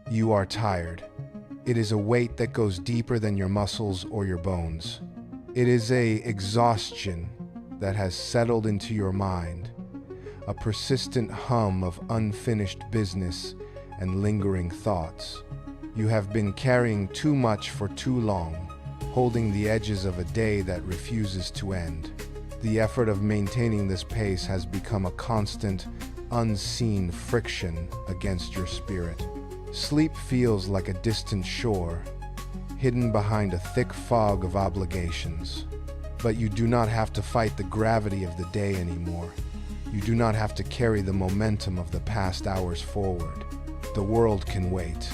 You are tired. It is a weight that goes deeper than your muscles or your bones. It is an exhaustion that has settled into your mind, a persistent hum of unfinished business and lingering thoughts. You have been carrying too much for too long, holding the edges of a day that refuses to end. The effort of maintaining this pace has become a constant, unseen friction against your spirit. Sleep feels like a distant shore, hidden behind a thick fog of obligations. But you do not have to fight the gravity of the day anymore. You do not have to carry the momentum of the past hours forward. The world can wait.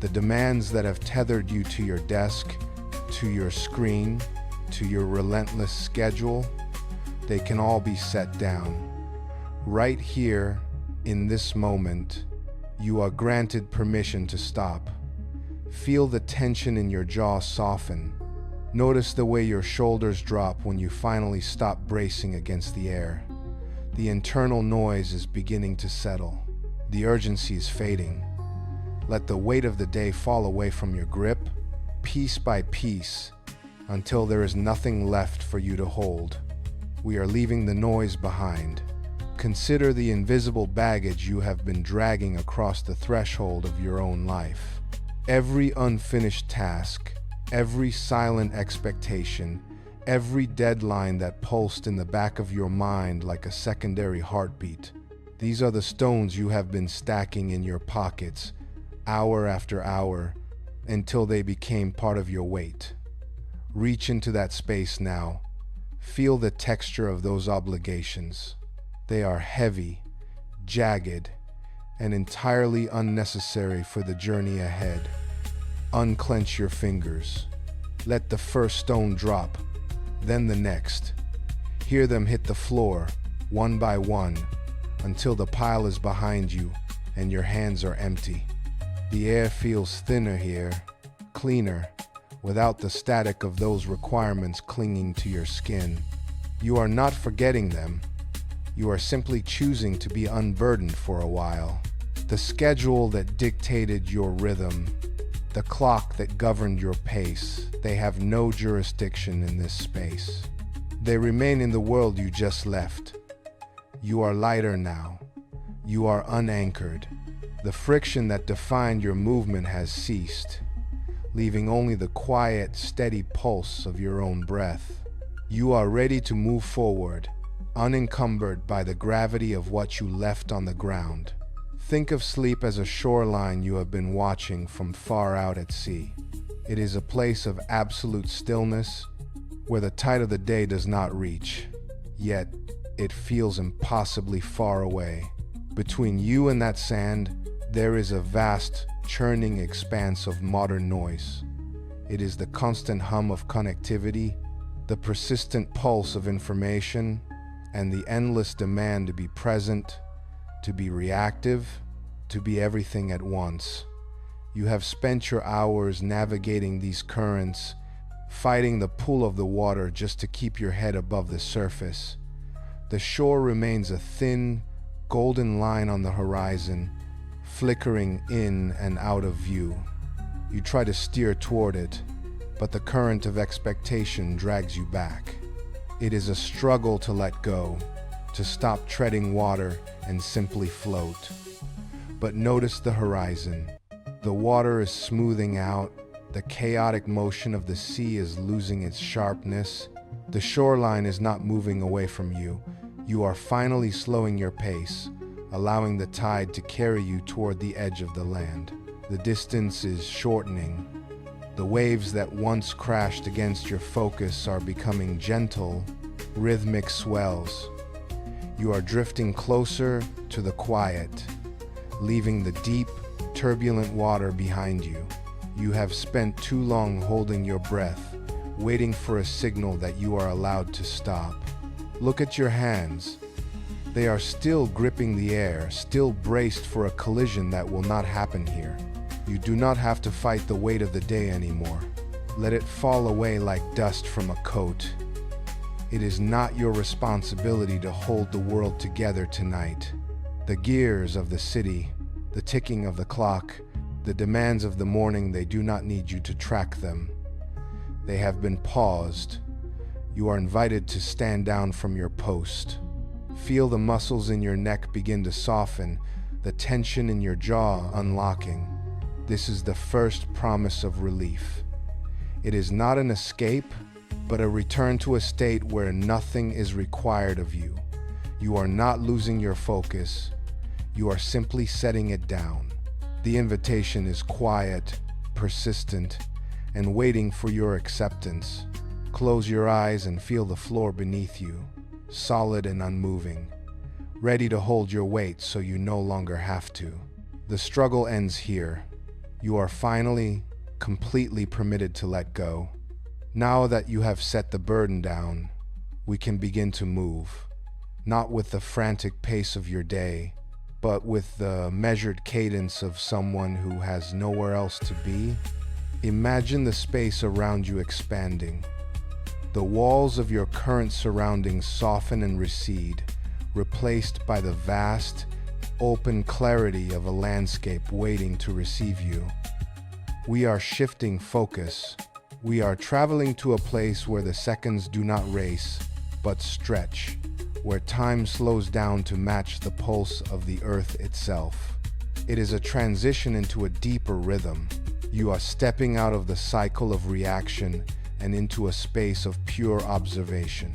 The demands that have tethered you to your desk, to your screen, to your relentless schedule, they can all be set down. Right here, in this moment, you are granted permission to stop. Feel the tension in your jaw soften. Notice the way your shoulders drop when you finally stop bracing against the air. The internal noise is beginning to settle. The urgency is fading. Let the weight of the day fall away from your grip, piece by piece, until there is nothing left for you to hold. We are leaving the noise behind. Consider the invisible baggage you have been dragging across the threshold of your own life. Every unfinished task, every silent expectation, every deadline that pulsed in the back of your mind like a secondary heartbeat. These are the stones you have been stacking in your pockets, hour after hour, until they became part of your weight. Reach into that space now. Feel the texture of those obligations. They are heavy, jagged, and entirely unnecessary for the journey ahead. Unclench your fingers. Let the first stone drop, then the next. Hear them hit the floor, one by one, until the pile is behind you and your hands are empty. The air feels thinner here, cleaner, without the static of those requirements clinging to your skin. You are not forgetting them. You are simply choosing to be unburdened for a while. The schedule that dictated your rhythm, the clock that governed your pace, they have no jurisdiction in this space. They remain in the world you just left. You are lighter now. You are unanchored. The friction that defined your movement has ceased, leaving only the quiet, steady pulse of your own breath. You are ready to move forward, unencumbered by the gravity of what you left on the ground. Think of sleep as a shoreline you have been watching from far out at sea. It is a place of absolute stillness where the tide of the day does not reach, yet it feels impossibly far away. Between you and that sand, there is a vast, churning expanse of modern noise. It is the constant hum of connectivity, the persistent pulse of information, and the endless demand to be present, to be reactive, to be everything at once. You have spent your hours navigating these currents, fighting the pull of the water just to keep your head above the surface. The shore remains a thin, golden line on the horizon, flickering in and out of view. You try to steer toward it, but the current of expectation drags you back. It is a struggle to let go, to stop treading water and simply float. But notice the horizon. The water is smoothing out, the chaotic motion of the sea is losing its sharpness. The shoreline is not moving away from you. You are finally slowing your pace, allowing the tide to carry you toward the edge of the land. The distance is shortening. The waves that once crashed against your focus are becoming gentle, rhythmic swells. You are drifting closer to the quiet, leaving the deep, turbulent water behind you. You have spent too long holding your breath, waiting for a signal that you are allowed to stop. Look at your hands. They are still gripping the air, still braced for a collision that will not happen here. You do not have to fight the weight of the day anymore. Let it fall away like dust from a coat. It is not your responsibility to hold the world together tonight. The gears of the city, the ticking of the clock, The demands of the morning, they do not need you to track them. They have been paused. You are invited to stand down from your post. Feel the muscles in your neck begin to soften, the tension in your jaw unlocking. This is the first promise of relief. It is not an escape, but a return to a state where nothing is required of you. You are not losing your focus. You are simply setting it down. The invitation is quiet, persistent, and waiting for your acceptance. Close your eyes and feel the floor beneath you, solid and unmoving, ready to hold your weight so you no longer have to. The struggle ends here. You are finally, completely permitted to let go. Now that you have set the burden down, we can begin to move, not with the frantic pace of your day, but with the measured cadence of someone who has nowhere else to be. Imagine the space around you expanding. The walls of your current surroundings soften and recede, replaced by the vast, open clarity of a landscape waiting to receive you. We are shifting focus. We are traveling to a place where the seconds do not race, but stretch, where time slows down to match the pulse of the earth itself. It is a transition into a deeper rhythm. You are stepping out of the cycle of reaction and into a space of pure observation.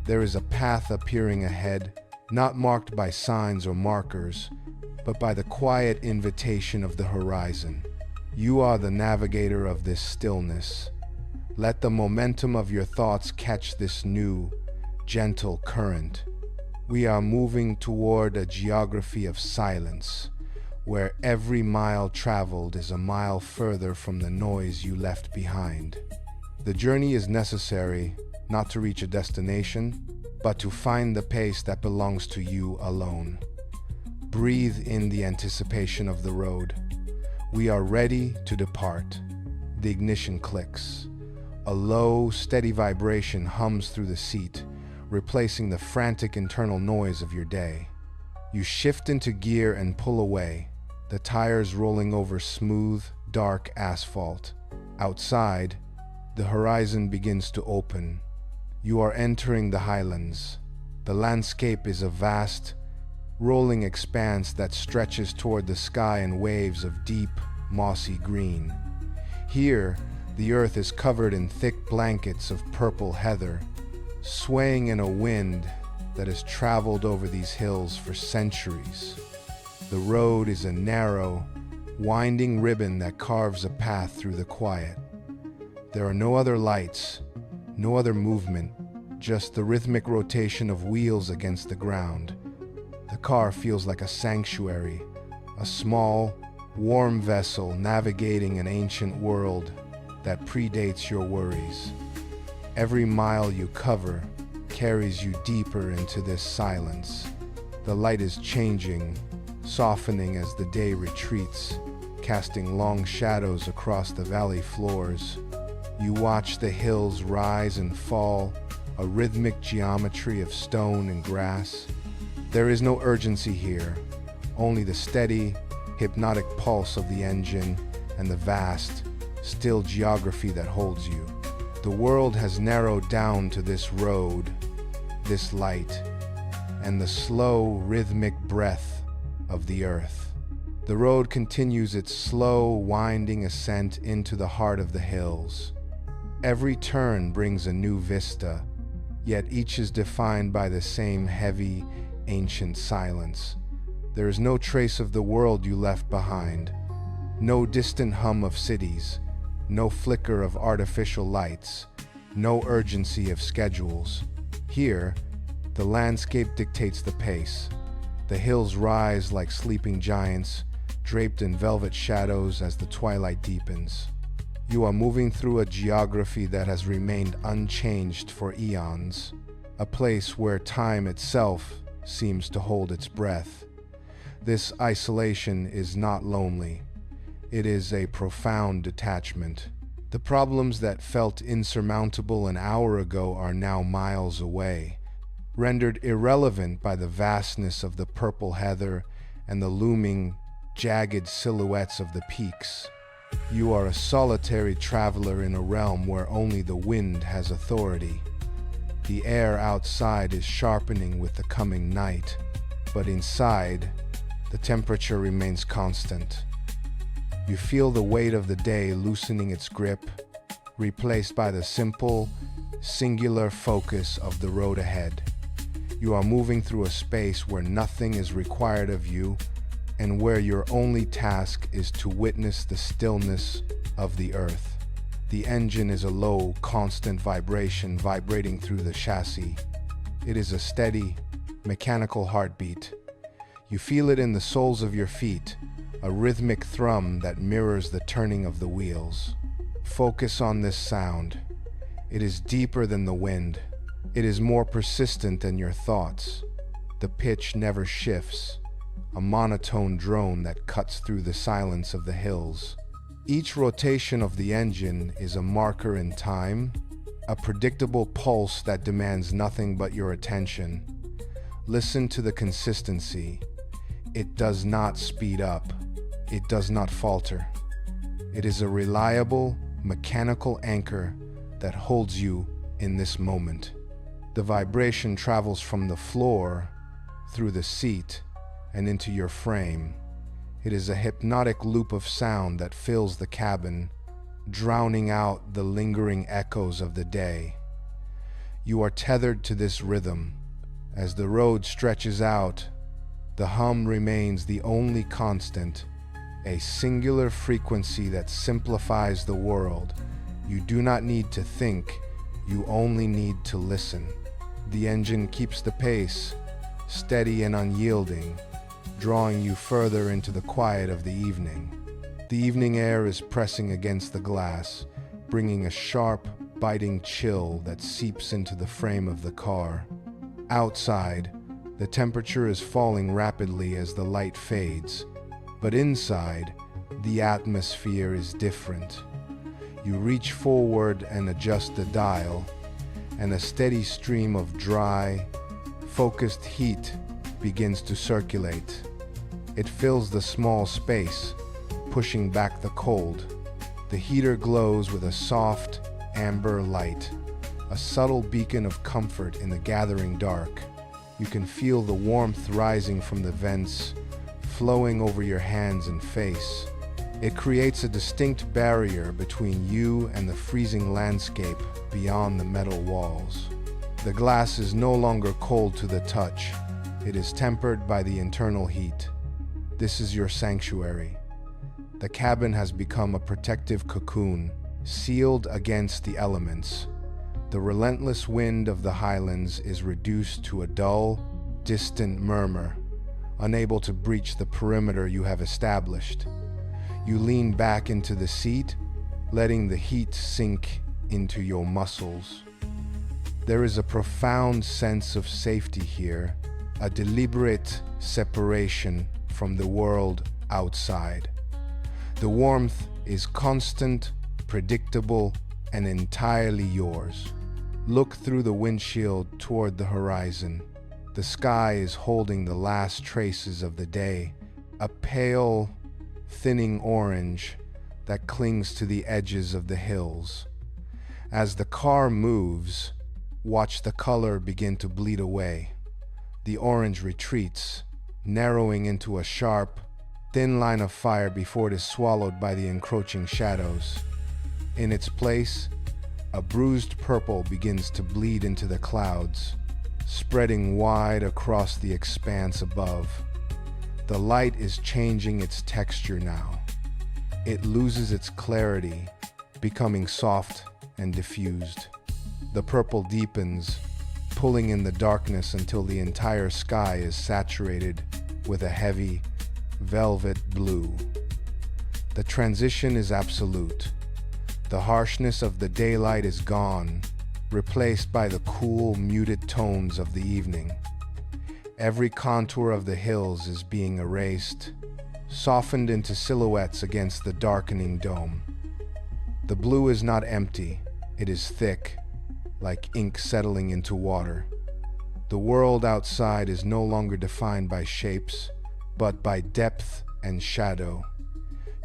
There is a path appearing ahead, not marked by signs or markers, but by the quiet invitation of the horizon. You are the navigator of this stillness. Let the momentum of your thoughts catch this new, gentle current. We are moving toward a geography of silence, where every mile traveled is a mile further from the noise you left behind. The journey is necessary, not to reach a destination, but to find the pace that belongs to you alone. Breathe in the anticipation of the road. We are ready to depart. The ignition clicks. A low, steady vibration hums through the seat, replacing the frantic internal noise of your day. You shift into gear and pull away, the tires rolling over smooth, dark asphalt. Outside, the horizon begins to open. You are entering the Highlands. The landscape is a vast, rolling expanse that stretches toward the sky in waves of deep, mossy green. Here, the earth is covered in thick blankets of purple heather, swaying in a wind that has traveled over these hills for centuries. The road is a narrow, winding ribbon that carves a path through the quiet. There are no other lights, no other movement, just the rhythmic rotation of wheels against the ground. The car feels like a sanctuary, a small, warm vessel navigating an ancient world that predates your worries. Every mile you cover carries you deeper into this silence. The light is changing, softening as the day retreats, casting long shadows across the valley floors. You watch the hills rise and fall, a rhythmic geometry of stone and grass. There is no urgency here, only the steady, hypnotic pulse of the engine and the vast, still geography that holds you. The world has narrowed down to this road, this light, and the slow, rhythmic breath of the earth. The road continues its slow, winding ascent into the heart of the hills. Every turn brings a new vista, yet each is defined by the same heavy, ancient silence. There is no trace of the world you left behind, no distant hum of cities, no flicker of artificial lights, no urgency of schedules. Here, the landscape dictates the pace. The hills rise like sleeping giants, draped in velvet shadows as the twilight deepens. You are moving through a geography that has remained unchanged for eons, a place where time itself seems to hold its breath. This isolation is not lonely. It is a profound detachment. The problems that felt insurmountable an hour ago are now miles away, rendered irrelevant by the vastness of the purple heather and the looming, jagged silhouettes of the peaks. You are a solitary traveler in a realm where only the wind has authority. The air outside is sharpening with the coming night, but inside, the temperature remains constant. You feel the weight of the day loosening its grip, replaced by the simple, singular focus of the road ahead. You are moving through a space where nothing is required of you, and where your only task is to witness the stillness of the earth. The engine is a low, constant vibration vibrating through the chassis. It is a steady, mechanical heartbeat. You feel it in the soles of your feet, a rhythmic thrum that mirrors the turning of the wheels. Focus on this sound. It is deeper than the wind. It is more persistent than your thoughts. The pitch never shifts, a monotone drone that cuts through the silence of the hills. Each rotation of the engine is a marker in time, a predictable pulse that demands nothing but your attention. Listen to the consistency. It does not speed up. It does not falter. It is a reliable, mechanical anchor that holds you in this moment. The vibration travels from the floor, through the seat, and into your frame. It is a hypnotic loop of sound that fills the cabin, drowning out the lingering echoes of the day. You are tethered to this rhythm. As the road stretches out, the hum remains the only constant, a singular frequency that simplifies the world. You do not need to think, you only need to listen. The engine keeps the pace, steady and unyielding, drawing you further into the quiet of the evening. The evening air is pressing against the glass, bringing a sharp, biting chill that seeps into the frame of the car. Outside, the temperature is falling rapidly as the light fades, but inside, the atmosphere is different. You reach forward and adjust the dial, and a steady stream of dry, focused heat begins to circulate. It fills the small space, pushing back the cold. The heater glows with a soft, amber light, a subtle beacon of comfort in the gathering dark. You can feel the warmth rising from the vents, flowing over your hands and face. It creates a distinct barrier between you and the freezing landscape beyond the metal walls. The glass is no longer cold to the touch. It is tempered by the internal heat. This is your sanctuary. The cabin has become a protective cocoon, sealed against the elements. The relentless wind of the Highlands is reduced to a dull, distant murmur, unable to breach the perimeter you have established. You lean back into the seat, letting the heat sink into your muscles. There is a profound sense of safety here, a deliberate separation from the world outside. The warmth is constant, predictable, and entirely yours. Look through the windshield toward the horizon. The sky is holding the last traces of the day, a pale, thinning orange that clings to the edges of the hills. As the car moves, watch the color begin to bleed away. The orange retreats, narrowing into a sharp, thin line of fire before it is swallowed by the encroaching shadows. In its place, a bruised purple begins to bleed into the clouds, spreading wide across the expanse above. The light is changing its texture now. It loses its clarity, becoming soft and diffused. The purple deepens, pulling in the darkness until the entire sky is saturated with a heavy, velvet blue. The transition is absolute. The harshness of the daylight is gone, replaced by the cool, muted tones of the evening. Every contour of the hills is being erased, softened into silhouettes against the darkening dome. The blue is not empty, it is thick, like ink settling into water. The world outside is no longer defined by shapes, but by depth and shadow.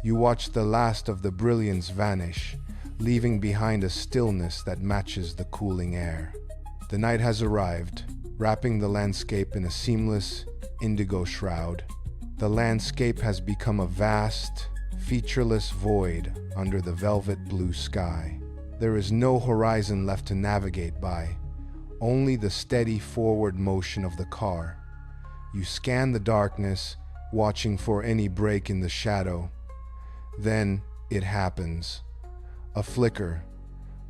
You watch the last of the brilliance vanish, leaving behind a stillness that matches the cooling air. The night has arrived, wrapping the landscape in a seamless indigo shroud. The landscape has become a vast, featureless void under the velvet blue sky. There is no horizon left to navigate by, only the steady forward motion of the car. You scan the darkness, watching for any break in the shadow. Then it happens. A flicker,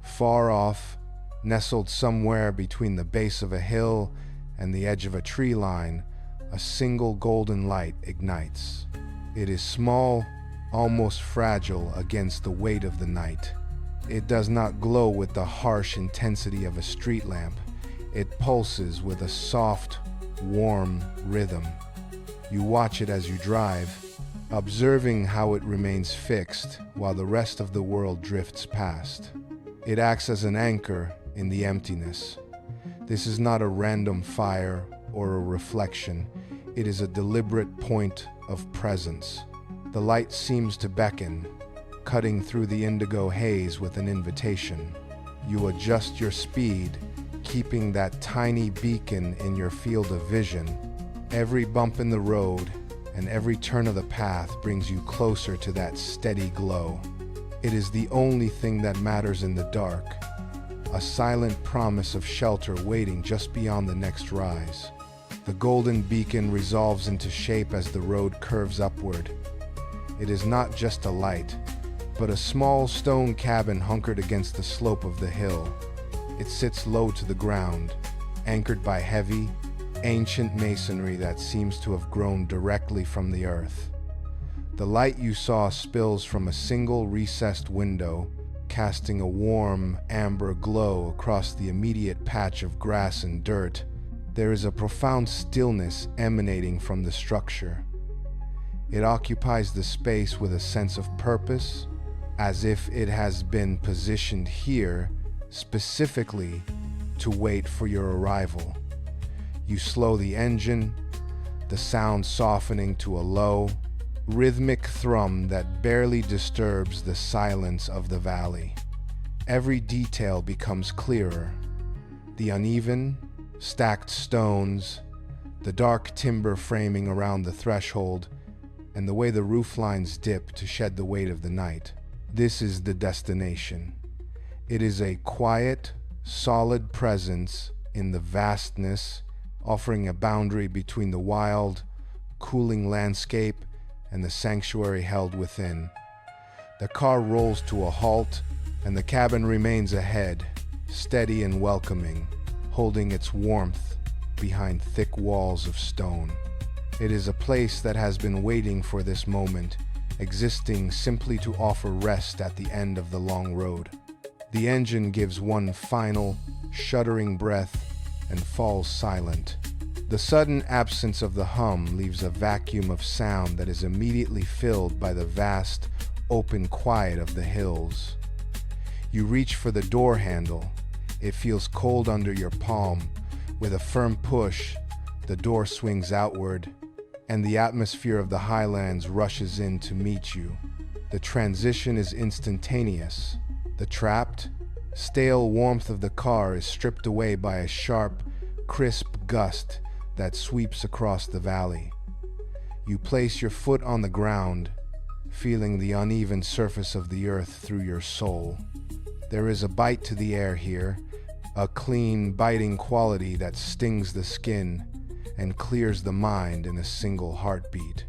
far off, nestled somewhere between the base of a hill and the edge of a tree line, a single golden light ignites. It is small, almost fragile against the weight of the night. It does not glow with the harsh intensity of a street lamp. It pulses with a soft, warm rhythm. You watch it as you drive, observing how it remains fixed while the rest of the world drifts past. It acts as an anchor in the emptiness. This is not a random fire or a reflection. It is a deliberate point of presence. The light seems to beckon, cutting through the indigo haze with an invitation. You adjust your speed, keeping that tiny beacon in your field of vision. Every bump in the road and every turn of the path brings you closer to that steady glow. It is the only thing that matters in the dark, a silent promise of shelter waiting just beyond the next rise. The golden beacon resolves into shape as the road curves upward. It is not just a light, but a small stone cabin hunkered against the slope of the hill. It sits low to the ground, anchored by heavy, ancient masonry that seems to have grown directly from the earth. The light you saw spills from a single recessed window, casting a warm, amber glow across the immediate patch of grass and dirt. There is a profound stillness emanating from the structure. It occupies the space with a sense of purpose, as if it has been positioned here specifically to wait for your arrival. You slow the engine, the sound softening to a low, rhythmic thrum that barely disturbs the silence of the valley. Every detail becomes clearer. The uneven, stacked stones, the dark timber framing around the threshold, and the way the roof lines dip to shed the weight of the night. This is the destination. It is a quiet, solid presence in the vastness, offering a boundary between the wild, cooling landscape and the sanctuary held within. The car rolls to a halt, and the cabin remains ahead, steady and welcoming, holding its warmth behind thick walls of stone. It is a place that has been waiting for this moment, existing simply to offer rest at the end of the long road. The engine gives one final, shuddering breath and falls silent. The sudden absence of the hum leaves a vacuum of sound that is immediately filled by the vast, open quiet of the hills. You reach for the door handle. It feels cold under your palm. With a firm push, the door swings outward, and the atmosphere of the Highlands rushes in to meet you. The transition is instantaneous. The trapped, stale warmth of the car is stripped away by a sharp, crisp gust that sweeps across the valley. You place your foot on the ground, feeling the uneven surface of the earth through your soul. There is a bite to the air here, a clean, biting quality that stings the skin and clears the mind in a single heartbeat.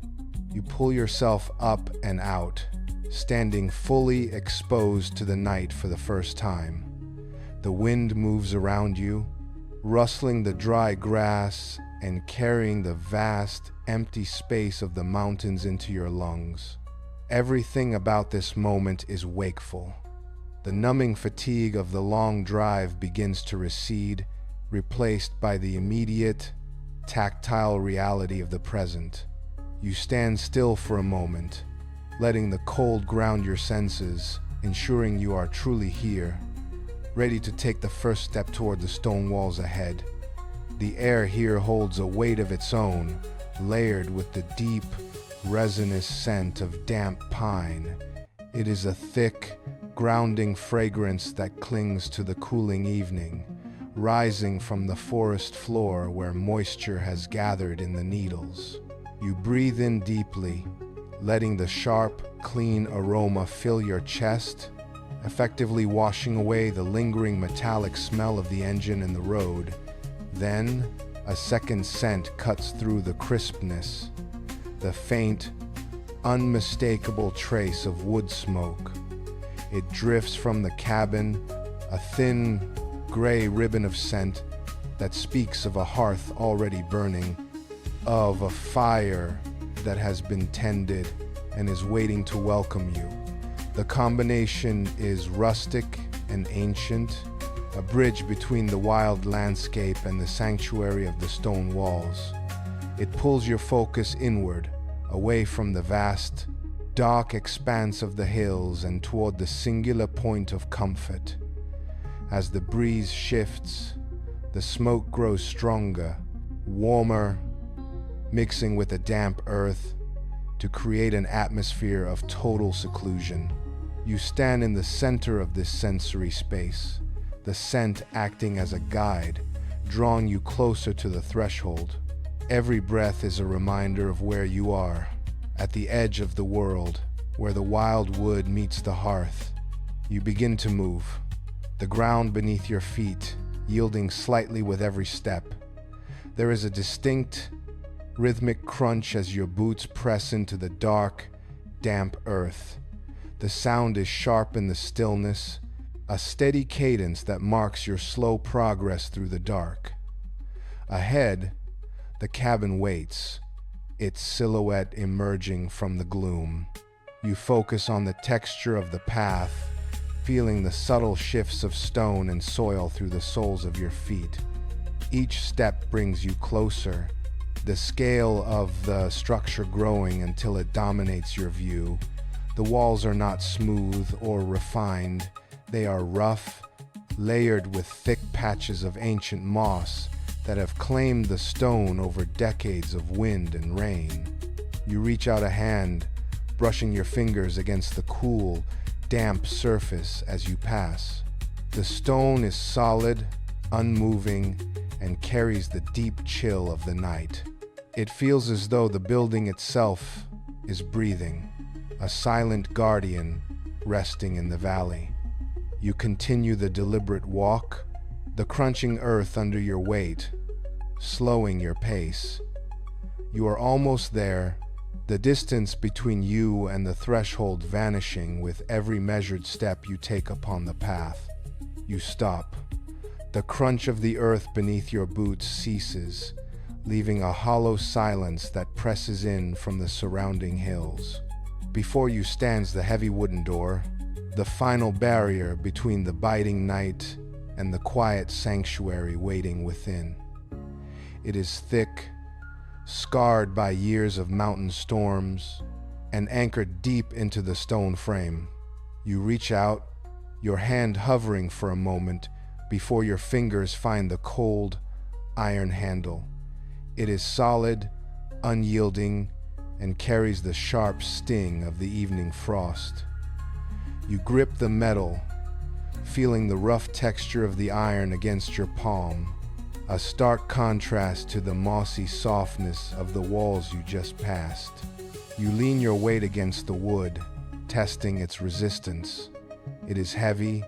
You pull yourself up and out, standing fully exposed to the night for the first time. The wind moves around you, rustling the dry grass and carrying the vast, empty space of the mountains into your lungs. Everything about this moment is wakeful. The numbing fatigue of the long drive begins to recede, replaced by the immediate, tactile reality of the present. You stand still for a moment, letting the cold ground your senses, ensuring you are truly here, ready to take the first step toward the stone walls ahead. The air here holds a weight of its own, layered with the deep, resinous scent of damp pine. It is a thick, grounding fragrance that clings to the cooling evening, rising from the forest floor where moisture has gathered in the needles. You breathe in deeply, letting the sharp, clean aroma fill your chest, effectively washing away the lingering metallic smell of the engine and the road. Then, a second scent cuts through the crispness, the faint, unmistakable trace of wood smoke. It drifts from the cabin, a thin, gray ribbon of scent that speaks of a hearth already burning, of a fire that has been tended and is waiting to welcome you. The combination is rustic and ancient, a bridge between the wild landscape and the sanctuary of the stone walls. It pulls your focus inward, away from the vast, dark expanse of the hills and toward the singular point of comfort. As the breeze shifts, the smoke grows stronger, warmer, mixing with the damp earth to create an atmosphere of total seclusion. You stand in the center of this sensory space, the scent acting as a guide, drawing you closer to the threshold. Every breath is a reminder of where you are, at the edge of the world, where the wild wood meets the hearth. You begin to move, the ground beneath your feet yielding slightly with every step. There is a distinct, rhythmic crunch as your boots press into the dark, damp earth. The sound is sharp in the stillness, a steady cadence that marks your slow progress through the dark. Ahead, the cabin waits, its silhouette emerging from the gloom. You focus on the texture of the path, feeling the subtle shifts of stone and soil through the soles of your feet. Each step brings you closer, the scale of the structure growing until it dominates your view. The walls are not smooth or refined. They are rough, layered with thick patches of ancient moss that have claimed the stone over decades of wind and rain. You reach out a hand, brushing your fingers against the cool, damp surface as you pass. The stone is solid, unmoving, and carries the deep chill of the night. It feels as though the building itself is breathing, a silent guardian resting in the valley. You continue the deliberate walk, the crunching earth under your weight, slowing your pace. You are almost there, the distance between you and the threshold vanishing with every measured step you take upon the path. You stop. The crunch of the earth beneath your boots ceases, leaving a hollow silence that presses in from the surrounding hills. Before you stands the heavy wooden door, the final barrier between the biting night and the quiet sanctuary waiting within. It is thick, scarred by years of mountain storms, and anchored deep into the stone frame. You reach out, your hand hovering for a moment before your fingers find the cold, iron handle. It is solid, unyielding, and carries the sharp sting of the evening frost. You grip the metal, feeling the rough texture of the iron against your palm, a stark contrast to the mossy softness of the walls you just passed. You lean your weight against the wood, testing its resistance. It is heavy,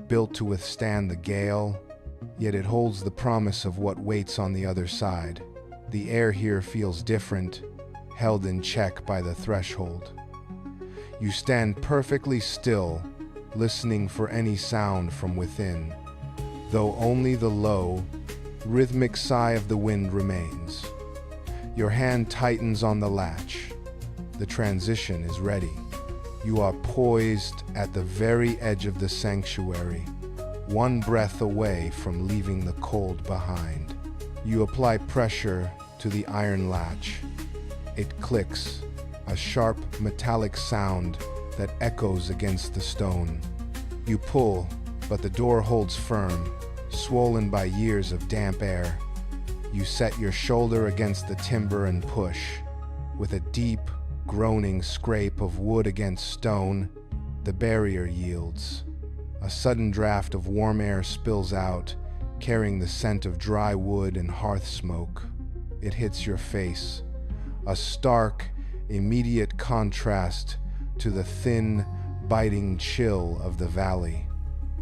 built to withstand the gale, yet it holds the promise of what waits on the other side. The air here feels different, held in check by the threshold. You stand perfectly still, listening for any sound from within, though only the low, rhythmic sigh of the wind remains. Your hand tightens on the latch. The transition is ready. You are poised at the very edge of the sanctuary, one breath away from leaving the cold behind. You apply pressure to the iron latch. It clicks, a sharp metallic sound that echoes against the stone. You pull, but the door holds firm, swollen by years of damp air. You set your shoulder against the timber and push. With a deep, groaning scrape of wood against stone, the barrier yields. A sudden draft of warm air spills out, carrying the scent of dry wood and hearth smoke. It hits your face, a stark, immediate contrast to the thin, biting chill of the valley.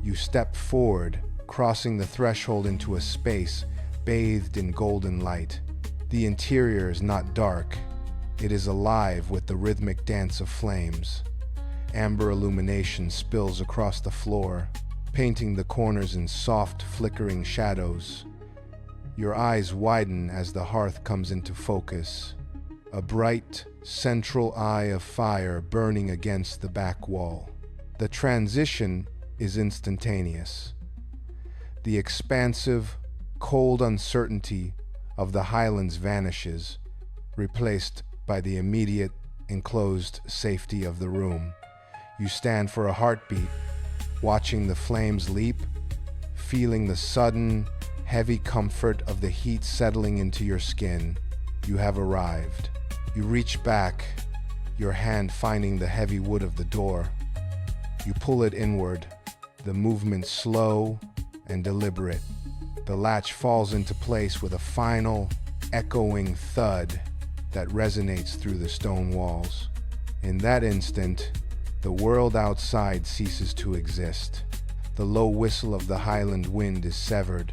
You step forward, crossing the threshold into a space bathed in golden light. The interior is not dark. It is alive with the rhythmic dance of flames. Amber illumination spills across the floor, painting the corners in soft, flickering shadows. Your eyes widen as the hearth comes into focus, a bright, central eye of fire burning against the back wall. The transition is instantaneous. The expansive, cold uncertainty of the Highlands vanishes, replaced by the immediate, enclosed safety of the room. You stand for a heartbeat, watching the flames leap, feeling the sudden, heavy comfort of the heat settling into your skin. You have arrived. You reach back, your hand finding the heavy wood of the door. You pull it inward, the movement slow and deliberate. The latch falls into place with a final, echoing thud that resonates through the stone walls. In that instant, the world outside ceases to exist. The low whistle of the Highland wind is severed.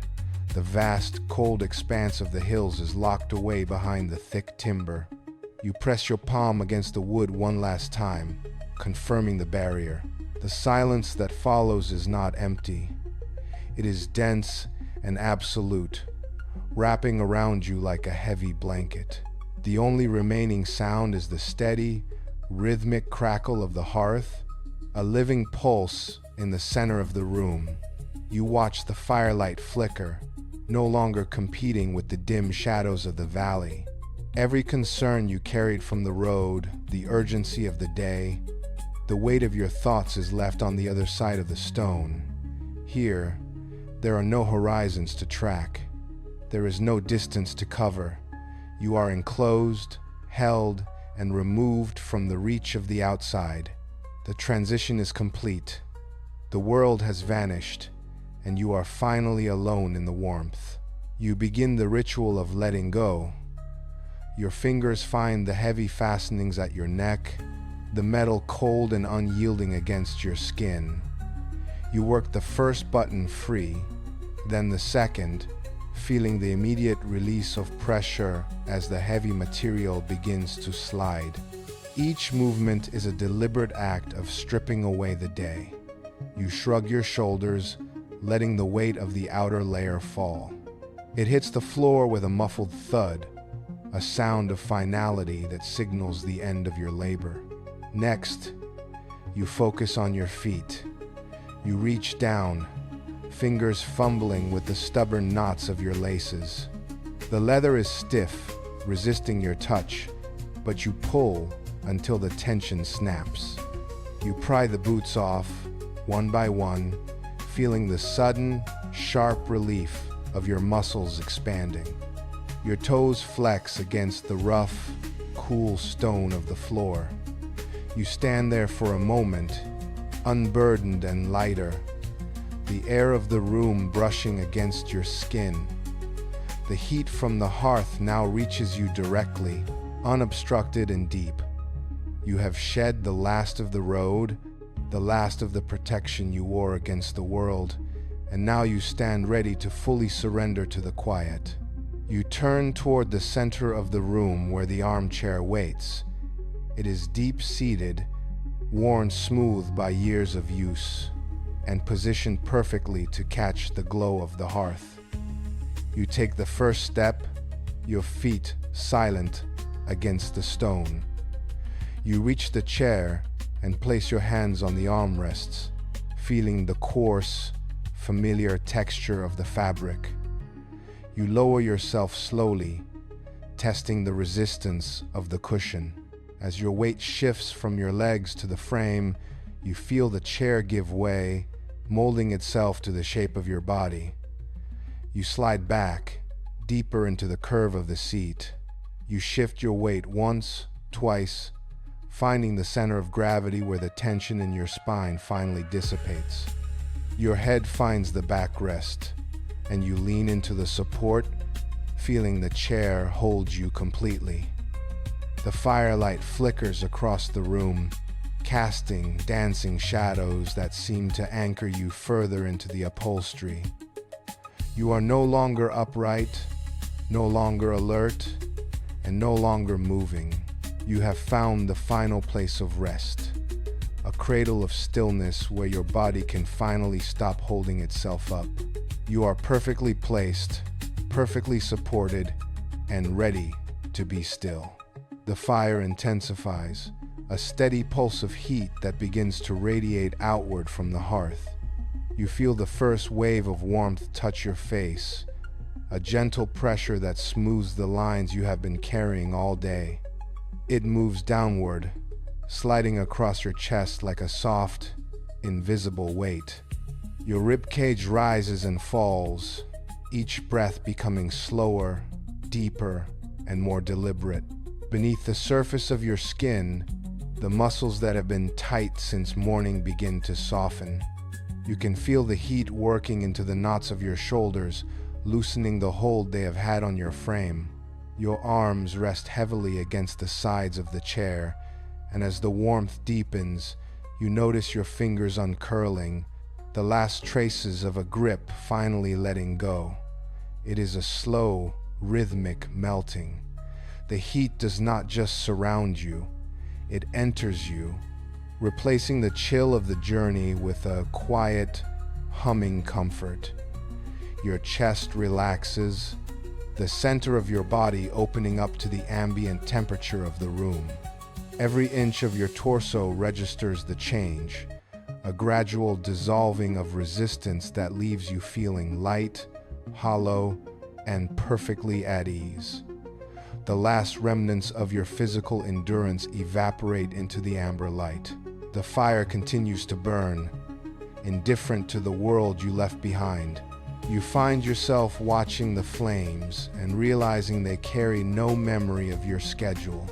The vast, cold expanse of the hills is locked away behind the thick timber. You press your palm against the wood one last time, confirming the barrier. The silence that follows is not empty. It is dense and absolute, wrapping around you like a heavy blanket. The only remaining sound is the steady, rhythmic crackle of the hearth, a living pulse in the center of the room. You watch the firelight flicker, no longer competing with the dim shadows of the valley. Every concern you carried from the road, the urgency of the day, the weight of your thoughts is left on the other side of the stone. Here, there are no horizons to track. There is no distance to cover. You are enclosed, held, and removed from the reach of the outside. The transition is complete. The world has vanished, and you are finally alone in the warmth. You begin the ritual of letting go. Your fingers find the heavy fastenings at your neck, the metal cold and unyielding against your skin. You work the first button free, then the second, feeling the immediate release of pressure as the heavy material begins to slide. Each movement is a deliberate act of stripping away the day. You shrug your shoulders, letting the weight of the outer layer fall. It hits the floor with a muffled thud, a sound of finality that signals the end of your labor. Next, you focus on your feet. You reach down, fingers fumbling with the stubborn knots of your laces. The leather is stiff, resisting your touch, but you pull until the tension snaps. You pry the boots off, one by one, feeling the sudden, sharp relief of your muscles expanding. Your toes flex against the rough, cool stone of the floor. You stand there for a moment, unburdened and lighter, the air of the room brushing against your skin. The heat from the hearth now reaches you directly, unobstructed and deep. You have shed the last of the road, the last of the protection you wore against the world, and now you stand ready to fully surrender to the quiet. You turn toward the center of the room where the armchair waits. It is deep-seated, worn smooth by years of use, and positioned perfectly to catch the glow of the hearth. You take the first step, your feet silent against the stone. You reach the chair and place your hands on the armrests, feeling the coarse, familiar texture of the fabric. You lower yourself slowly, testing the resistance of the cushion. As your weight shifts from your legs to the frame, you feel the chair give way, molding itself to the shape of your body. You slide back, deeper into the curve of the seat. You shift your weight once, twice, finding the center of gravity where the tension in your spine finally dissipates. Your head finds the backrest, and you lean into the support, feeling the chair hold you completely. The firelight flickers across the room, casting dancing shadows that seem to anchor you further into the upholstery. You are no longer upright, no longer alert, and no longer moving. You have found the final place of rest, a cradle of stillness where your body can finally stop holding itself up. You are perfectly placed, perfectly supported, and ready to be still. The fire intensifies, a steady pulse of heat that begins to radiate outward from the hearth. You feel the first wave of warmth touch your face, a gentle pressure that smooths the lines you have been carrying all day. It moves downward, sliding across your chest like a soft, invisible weight. Your ribcage rises and falls, each breath becoming slower, deeper, and more deliberate. Beneath the surface of your skin, the muscles that have been tight since morning begin to soften. You can feel the heat working into the knots of your shoulders, loosening the hold they have had on your frame. Your arms rest heavily against the sides of the chair, and as the warmth deepens, you notice your fingers uncurling, the last traces of a grip finally letting go. It is a slow, rhythmic melting. The heat does not just surround you, it enters you, replacing the chill of the journey with a quiet, humming comfort. Your chest relaxes, the center of your body opening up to the ambient temperature of the room. Every inch of your torso registers the change, a gradual dissolving of resistance that leaves you feeling light, hollow, and perfectly at ease. The last remnants of your physical endurance evaporate into the amber light. The fire continues to burn, indifferent to the world you left behind. You find yourself watching the flames and realizing they carry no memory of your schedule.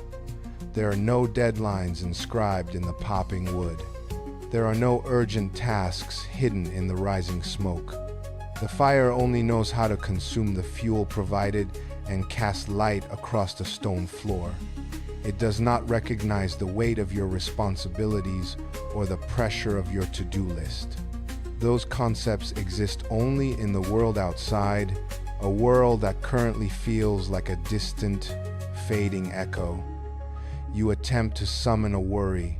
There are no deadlines inscribed in the popping wood. There are no urgent tasks hidden in the rising smoke. The fire only knows how to consume the fuel provided and cast light across the stone floor. It does not recognize the weight of your responsibilities or the pressure of your to-do list. Those concepts exist only in the world outside, a world that currently feels like a distant, fading echo. You attempt to summon a worry,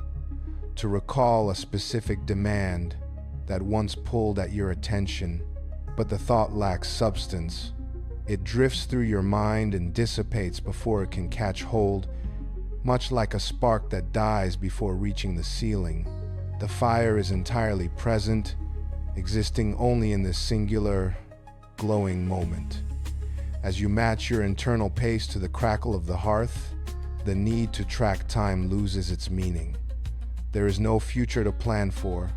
to recall a specific demand that once pulled at your attention, but the thought lacks substance. It drifts through your mind and dissipates before it can catch hold, much like a spark that dies before reaching the ceiling. The fire is entirely present, existing only in this singular, glowing moment. As you match your internal pace to the crackle of the hearth, the need to track time loses its meaning. There is no future to plan for,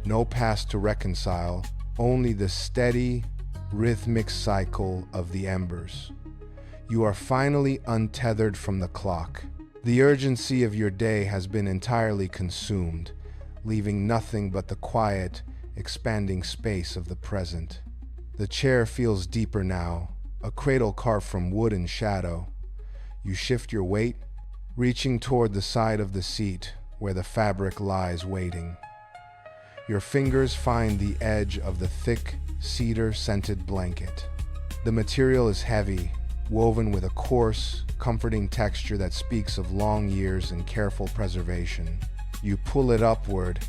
no past to reconcile, only the steady, rhythmic cycle of the embers. You are finally untethered from the clock. The urgency of your day has been entirely consumed, leaving nothing but the quiet, expanding space of the present. The chair feels deeper now, a cradle carved from wood and shadow. You shift your weight, reaching toward the side of the seat where the fabric lies waiting. Your fingers find the edge of the thick, cedar-scented blanket. The material is heavy, woven with a coarse, comforting texture that speaks of long years and careful preservation. You pull it upward,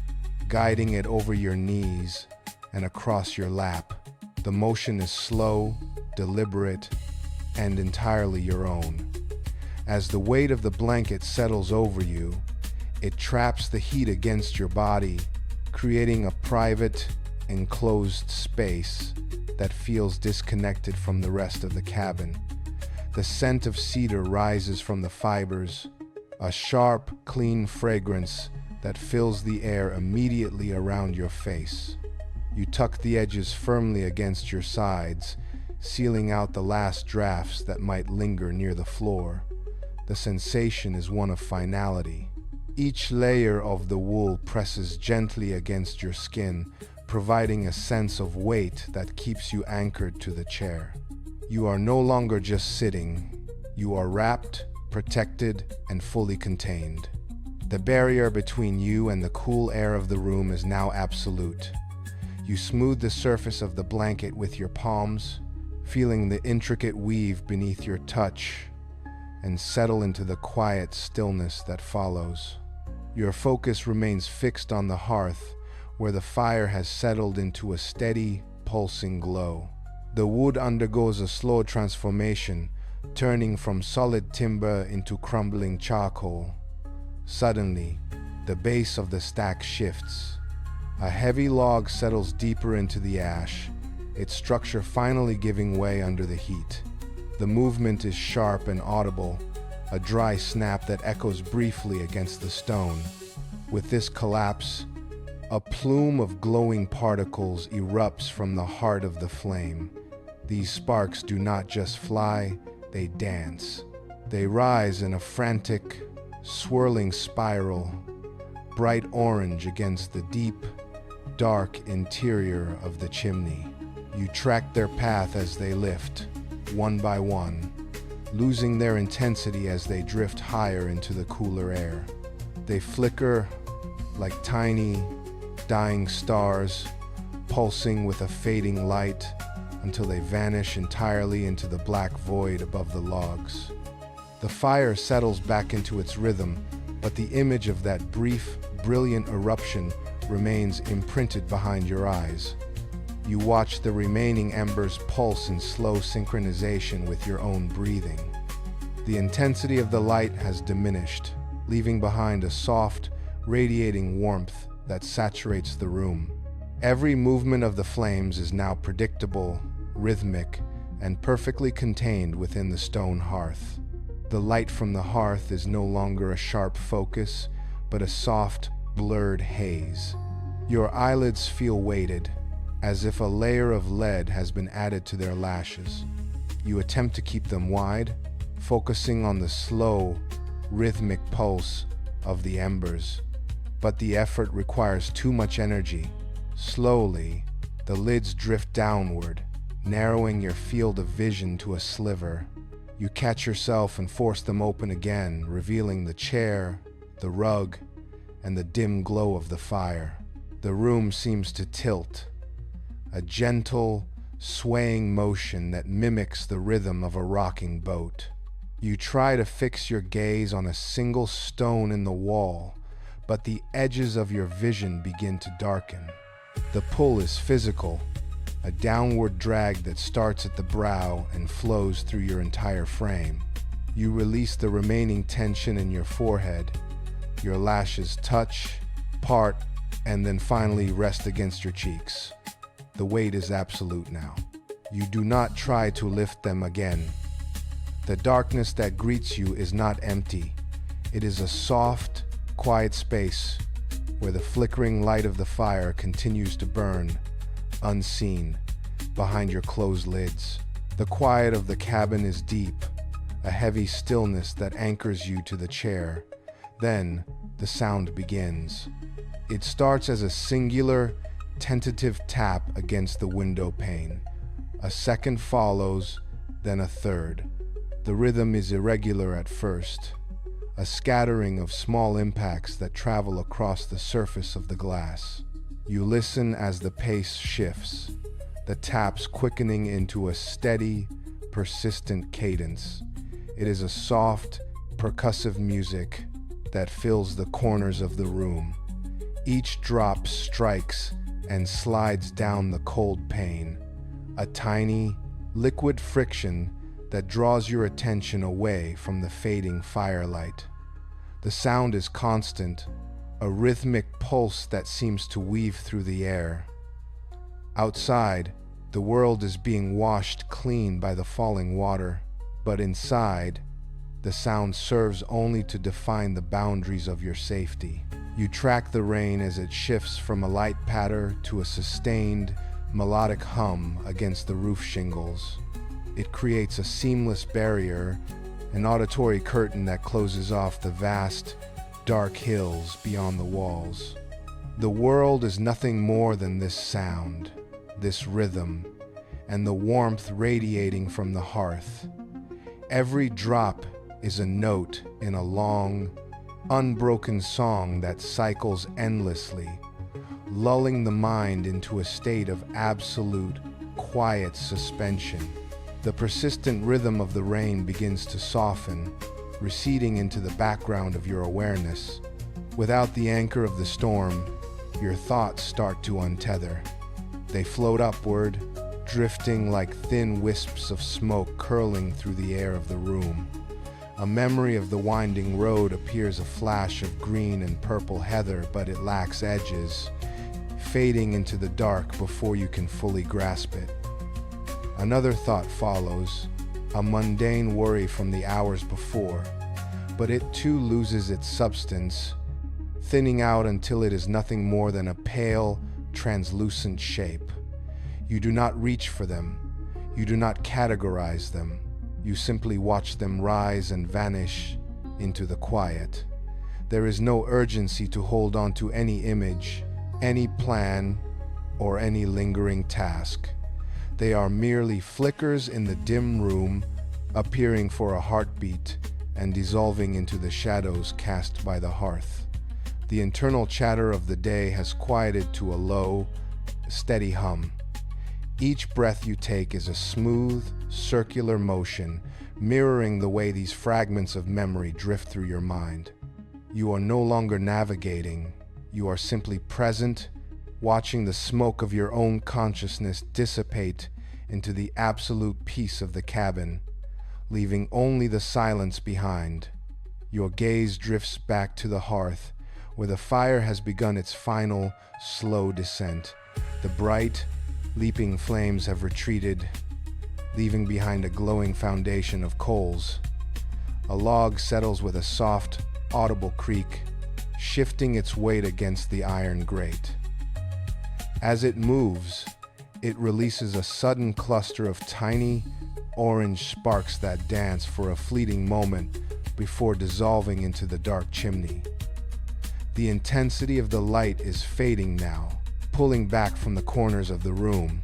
guiding it over your knees and across your lap. The motion is slow, deliberate, and entirely your own. As the weight of the blanket settles over you, it traps the heat against your body, creating a private, enclosed space that feels disconnected from the rest of the cabin. The scent of cedar rises from the fibers, a sharp, clean fragrance that fills the air immediately around your face. You tuck the edges firmly against your sides, sealing out the last drafts that might linger near the floor. The sensation is one of finality, Each layer of the wool presses gently against your skin, providing a sense of weight that keeps you anchored to the chair. You are no longer just sitting. You are wrapped, protected, and fully contained. The barrier between you and the cool air of the room is now absolute. You smooth the surface of the blanket with your palms, feeling the intricate weave beneath your touch, and settle into the quiet stillness that follows. Your focus remains fixed on the hearth, where the fire has settled into a steady, pulsing glow. The wood undergoes a slow transformation, turning from solid timber into crumbling charcoal. Suddenly, the base of the stack shifts. A heavy log settles deeper into the ash, its structure finally giving way under the heat. The movement is sharp and audible, a dry snap that echoes briefly against the stone. With this collapse, a plume of glowing particles erupts from the heart of the flame. These sparks do not just fly, they dance. They rise in a frantic, swirling spiral, bright orange against the deep, dark interior of the chimney. You track their path as they lift, one by one, losing their intensity as they drift higher into the cooler air. They flicker like tiny, dying stars, pulsing with a fading light until they vanish entirely into the black void above the logs. The fire settles back into its rhythm, but the image of that brief, brilliant eruption remains imprinted behind your eyes. You watch the remaining embers pulse in slow synchronization with your own breathing. The intensity of the light has diminished, leaving behind a soft, radiating warmth that saturates the room. Every movement of the flames is now predictable, rhythmic, and perfectly contained within the stone hearth. The light from the hearth is no longer a sharp focus, but a soft, blurred haze. Your eyelids feel weighted, as if a layer of lead has been added to their lashes. You attempt to keep them wide, focusing on the slow, rhythmic pulse of the embers, but the effort requires too much energy. Slowly, the lids drift downward, narrowing your field of vision to a sliver. You catch yourself and force them open again, revealing the chair, the rug, and the dim glow of the fire. The room seems to tilt, a gentle, swaying motion that mimics the rhythm of a rocking boat. You try to fix your gaze on a single stone in the wall, but the edges of your vision begin to darken. The pull is physical, a downward drag that starts at the brow and flows through your entire frame. You release the remaining tension in your forehead. Your lashes touch, part, and then finally rest against your cheeks. The weight is absolute now. You do not try to lift them again. The darkness that greets you is not empty. It is a soft, quiet space where the flickering light of the fire continues to burn, unseen, behind your closed lids. The quiet of the cabin is deep, a heavy stillness that anchors you to the chair. Then, the sound begins. It starts as a singular, tentative tap against the window pane. A second follows, then a third. The rhythm is irregular at first, a scattering of small impacts that travel across the surface of the glass. You listen as the pace shifts, the taps quickening into a steady, persistent cadence. It is a soft, percussive music that fills the corners of the room. Each drop strikes and slides down the cold pane, a tiny, liquid friction that draws your attention away from the fading firelight. The sound is constant, a rhythmic pulse that seems to weave through the air. Outside, the world is being washed clean by the falling water, but inside, the sound serves only to define the boundaries of your safety. You track the rain as it shifts from a light patter to a sustained, melodic hum against the roof shingles. It creates a seamless barrier, an auditory curtain that closes off the vast, dark hills beyond the walls. The world is nothing more than this sound, this rhythm, and the warmth radiating from the hearth. Every drop is a note in a long, unbroken song that cycles endlessly, lulling the mind into a state of absolute, quiet suspension. The persistent rhythm of the rain begins to soften, receding into the background of your awareness. Without the anchor of the storm, your thoughts start to untether. They float upward, drifting like thin wisps of smoke curling through the air of the room. A memory of the winding road appears, a flash of green and purple heather, but it lacks edges, fading into the dark before you can fully grasp it. Another thought follows, a mundane worry from the hours before, but it too loses its substance, thinning out until it is nothing more than a pale, translucent shape. You do not reach for them. You do not categorize them. You simply watch them rise and vanish into the quiet. There is no urgency to hold on to any image, any plan, or any lingering task. They are merely flickers in the dim room, appearing for a heartbeat and dissolving into the shadows cast by the hearth. The internal chatter of the day has quieted to a low, steady hum. Each breath you take is a smooth, circular motion, mirroring the way these fragments of memory drift through your mind. You are no longer navigating, you are simply present, watching the smoke of your own consciousness dissipate into the absolute peace of the cabin, leaving only the silence behind. Your gaze drifts back to the hearth, where the fire has begun its final, slow descent. The bright, leaping flames have retreated, leaving behind a glowing foundation of coals. A log settles with a soft, audible creak, shifting its weight against the iron grate. As it moves, it releases a sudden cluster of tiny, orange sparks that dance for a fleeting moment before dissolving into the dark chimney. The intensity of the light is fading now, pulling back from the corners of the room.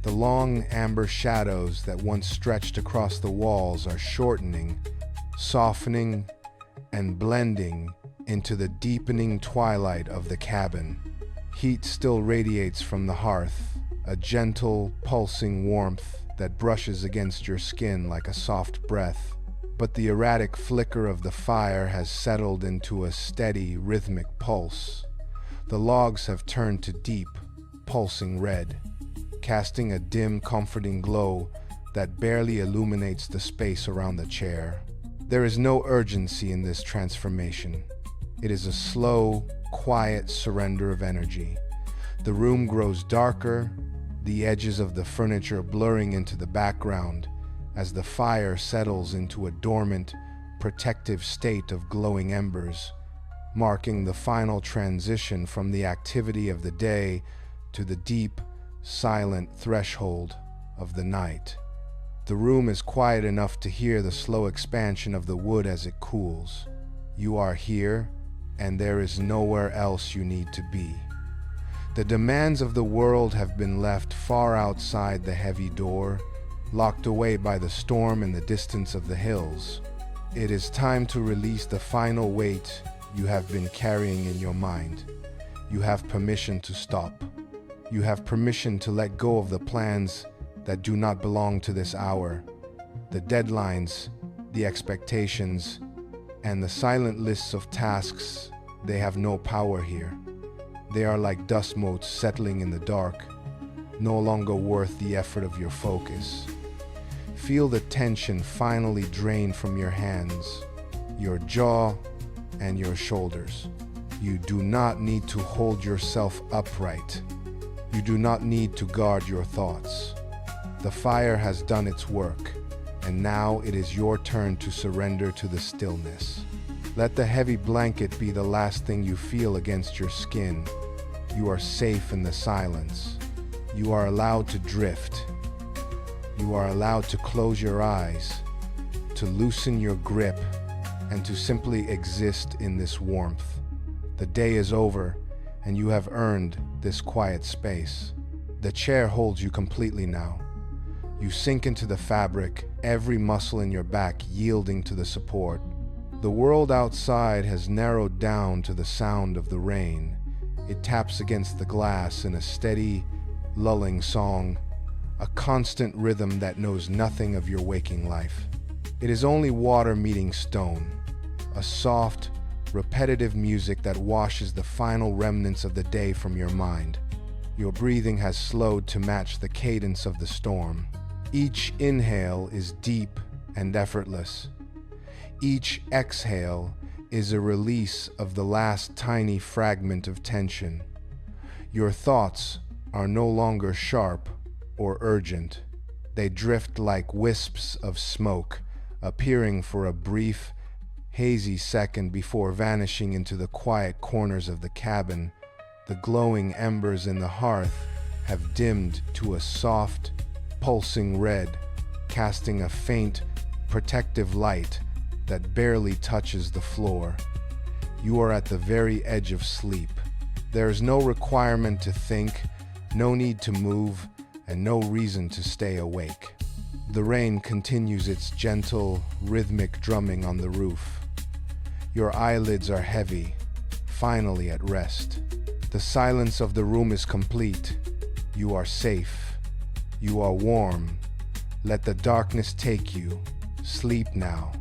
The long amber shadows that once stretched across the walls are shortening, softening, and blending into the deepening twilight of the cabin. Heat still radiates from the hearth, a gentle, pulsing warmth that brushes against your skin like a soft breath. But the erratic flicker of the fire has settled into a steady, rhythmic pulse. The logs have turned to deep, pulsing red, casting a dim, comforting glow that barely illuminates the space around the chair. There is no urgency in this transformation. It is a slow, quiet surrender of energy. The room grows darker, the edges of the furniture blurring into the background as the fire settles into a dormant, protective state of glowing embers, marking the final transition from the activity of the day to the deep, silent threshold of the night. The room is quiet enough to hear the slow expansion of the wood as it cools. You are here, and there is nowhere else you need to be. The demands of the world have been left far outside the heavy door, locked away by the storm and the distance of the hills. It is time to release the final weight you have been carrying in your mind. You have permission to stop. You have permission to let go of the plans that do not belong to this hour, the deadlines, the expectations, and the silent lists of tasks. They have no power here. They are like dust motes settling in the dark, no longer worth the effort of your focus. Feel the tension finally drain from your hands, your jaw, and your shoulders. You do not need to hold yourself upright. You do not need to guard your thoughts. The fire has done its work, and now it is your turn to surrender to the stillness. Let the heavy blanket be the last thing you feel against your skin. You are safe in the silence. You are allowed to drift. You are allowed to close your eyes, to loosen your grip, and to simply exist in this warmth. The day is over, and you have earned this quiet space. The chair holds you completely now. You sink into the fabric, every muscle in your back yielding to the support. The world outside has narrowed down to the sound of the rain. It taps against the glass in a steady, lulling song, a constant rhythm that knows nothing of your waking life. It is only water meeting stone, a soft, repetitive music that washes the final remnants of the day from your mind. Your breathing has slowed to match the cadence of the storm. Each inhale is deep and effortless. Each exhale is a release of the last tiny fragment of tension. Your thoughts are no longer sharp or urgent. They drift like wisps of smoke, appearing for a brief, hazy second before vanishing into the quiet corners of the cabin. The glowing embers in the hearth have dimmed to a soft, pulsing red, casting a faint, protective light that barely touches the floor. You are at the very edge of sleep. There is no requirement to think, no need to move, and no reason to stay awake. The rain continues its gentle, rhythmic drumming on the roof. Your eyelids are heavy, finally at rest. The silence of the room is complete. You are safe. You are warm. Let the darkness take you. Sleep now.